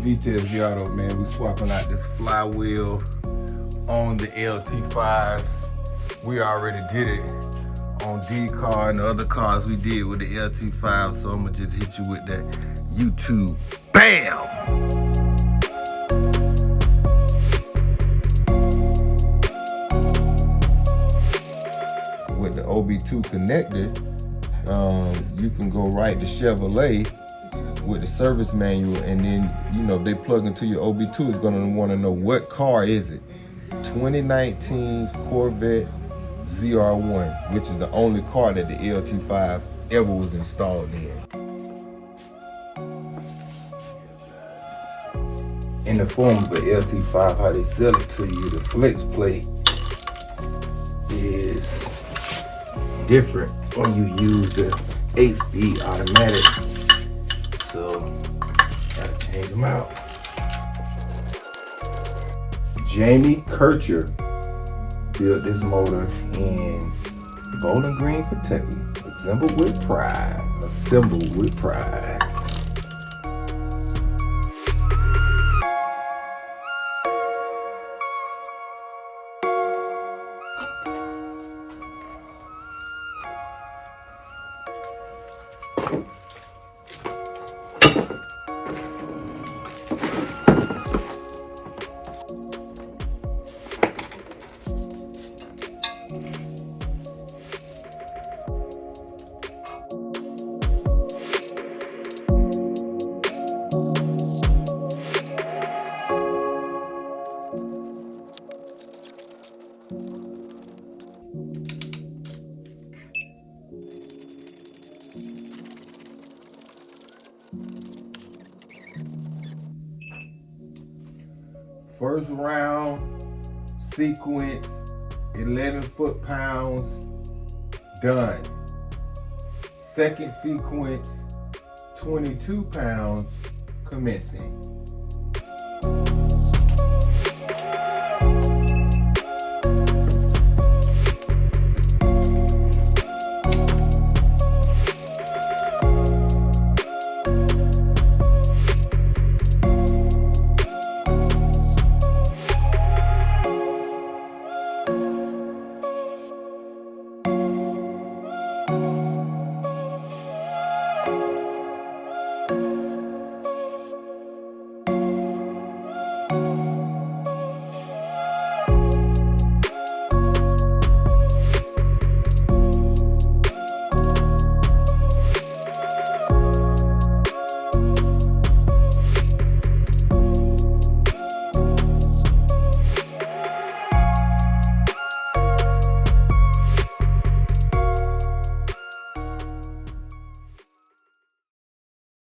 VTEC ZR1, man. We swapping out this flywheel on the LT5. We already did it on D car and the other cars we did with the LT5, so I'm gonna just hit you with that YouTube. Bam! With the OB2 connector, you can go right to Chevrolet with the service manual, and then, you know, if they plug into your OB2, it's gonna wanna know what car is it. 2019 Corvette ZR1, which is the only car that the LT5 ever was installed in. In the form of the LT5, how they sell it to you, the flex plate is different when you use the 8-speed automatic. So, gotta change them out. Jamie Kircher built this motor in Bowling Green, Kentucky. Assembled with pride. Assembled with pride. First round sequence, 11 foot-pounds, done. Second sequence, 22 pounds, commencing.